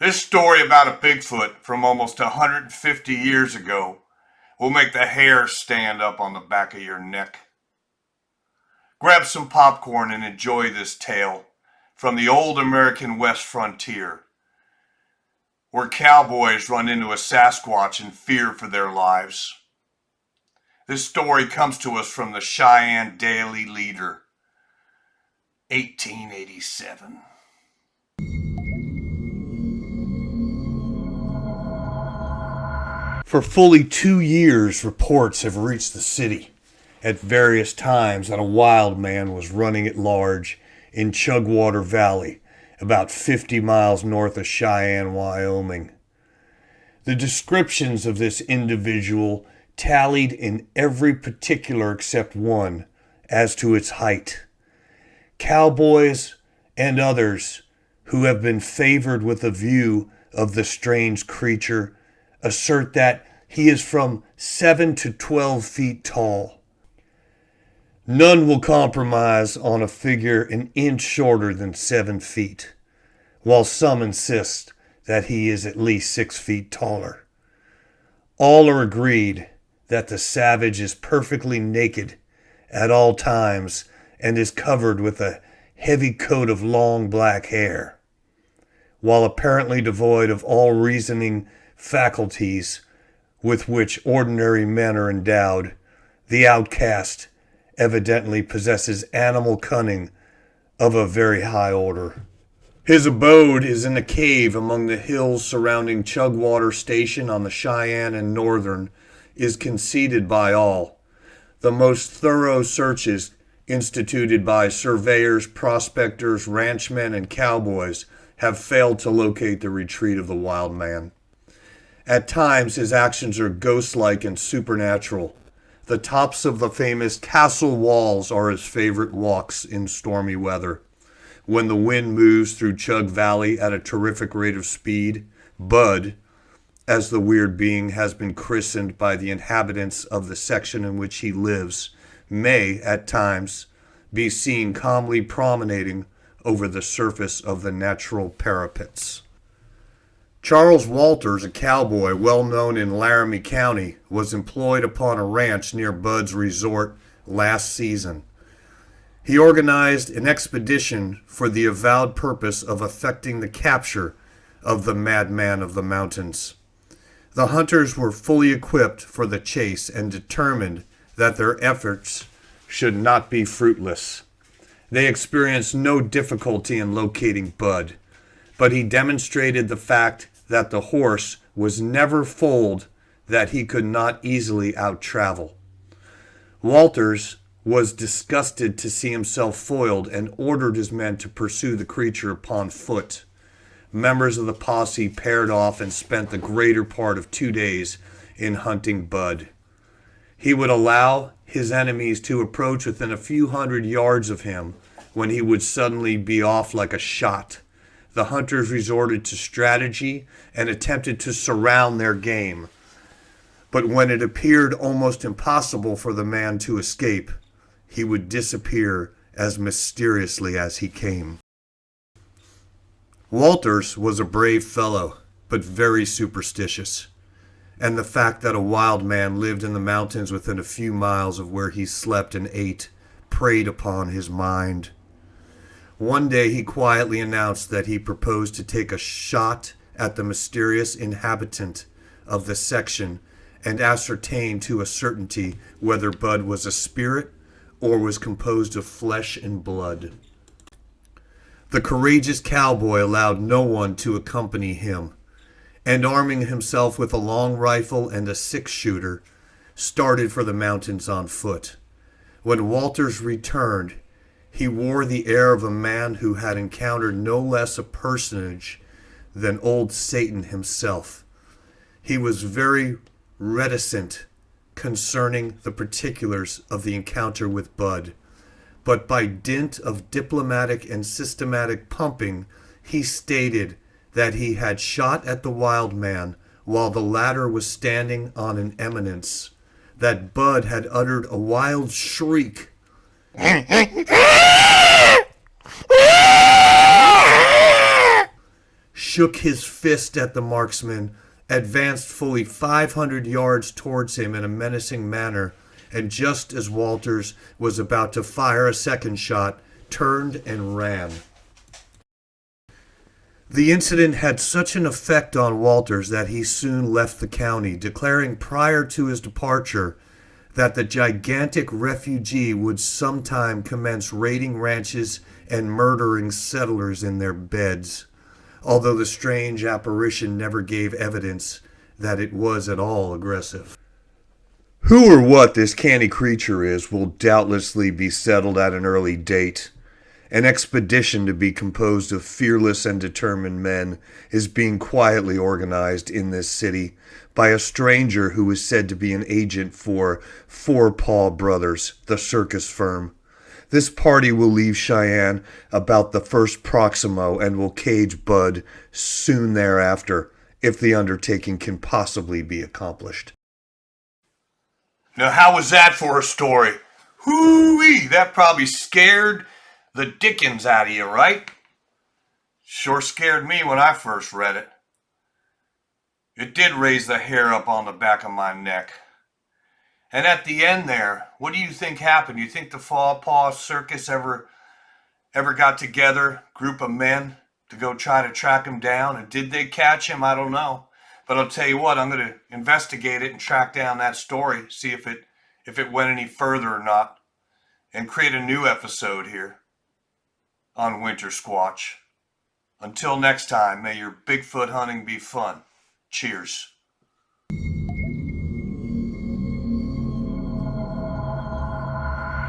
This story about a Bigfoot from almost 150 years ago will make the hair stand up on the back of your neck. Grab some popcorn and enjoy this tale from the old American West frontier, where cowboys run into a Sasquatch in fear for their lives. This story comes to us from the Cheyenne Daily Leader, 1887. For fully 2 years, reports have reached the city at various times that a wild man was running at large in Chugwater Valley, about 50 miles north of Cheyenne, Wyoming. The descriptions of this individual tallied in every particular except one as to its height. Cowboys and others who have been favored with a view of the strange creature assert that he is from 7 to 12 feet tall. None will compromise on a figure an inch shorter than 7 feet, while some insist that he is at least 6 feet taller. All are agreed that the savage is perfectly naked at all times and is covered with a heavy coat of long black hair. While apparently devoid of all reasoning faculties with which ordinary men are endowed, the outcast evidently possesses animal cunning of a very high order. His abode is in a cave among the hills surrounding Chugwater Station on the Cheyenne and Northern is conceded by all. The most thorough searches instituted by surveyors, prospectors, ranchmen, and cowboys have failed to locate the retreat of the wild man. At times, his actions are ghost-like and supernatural. The tops of the famous castle walls are his favorite walks in stormy weather. When the wind moves through Chug Valley at a terrific rate of speed, Bud, as the weird being has been christened by the inhabitants of the section in which he lives, may, at times, be seen calmly promenading over the surface of the natural parapets. Charles Walters, a cowboy well known in Laramie County, was employed upon a ranch near Bud's resort last season. He organized an expedition for the avowed purpose of effecting the capture of the madman of the mountains. The hunters were fully equipped for the chase and determined that their efforts should not be fruitless. They experienced no difficulty in locating Bud, but he demonstrated the fact that the horse was never foaled that he could not easily out-travel. Walters was disgusted to see himself foiled and ordered his men to pursue the creature upon foot. Members of the posse paired off and spent the greater part of 2 days in hunting Bud. He would allow his enemies to approach within a few hundred yards of him when he would suddenly be off like a shot. The hunters resorted to strategy and attempted to surround their game. But when it appeared almost impossible for the man to escape, he would disappear as mysteriously as he came. Walters was a brave fellow, but very superstitious, and the fact that a wild man lived in the mountains within a few miles of where he slept and ate preyed upon his mind. One day he quietly announced that he proposed to take a shot at the mysterious inhabitant of the section and ascertain to a certainty whether Bud was a spirit or was composed of flesh and blood. The courageous cowboy allowed no one to accompany him, and arming himself with a long rifle and a 6-shooter, started for the mountains on foot. When Walters returned, he wore the air of a man who had encountered no less a personage than old Satan himself. He was very reticent concerning the particulars of the encounter with Bud, but by dint of diplomatic and systematic pumping, he stated that he had shot at the wild man while the latter was standing on an eminence, that Bud had uttered a wild shriek shook his fist at the marksman, advanced fully 500 yards towards him in a menacing manner, and just as Walters was about to fire a second shot, turned and ran. The incident had such an effect on Walters that he soon left the county, declaring prior to his departure that the gigantic refugee would sometime commence raiding ranches and murdering settlers in their beds, although the strange apparition never gave evidence that it was at all aggressive. Who or what this canny creature is will doubtlessly be settled at an early date. An expedition to be composed of fearless and determined men is being quietly organized in this city by a stranger who is said to be an agent for Four Paw Brothers, the circus firm. This party will leave Cheyenne about the first Proximo and will cage Bud soon thereafter, if the undertaking can possibly be accomplished. Now, how was that for a story? Hoo-wee, that probably scared the dickens out of you, right? Sure scared me when I first read it. It did raise the hair up on the back of my neck. And at the end there, what do you think happened? You think the Four Paw Circus ever got together, group of men, to go try to track him down? And did they catch him? I don't know. But I'll tell you what, I'm going to investigate it and track down that story, see if it went any further or not, and create a new episode here on Wintersquatch. Until next time, may your Bigfoot hunting be fun. Cheers.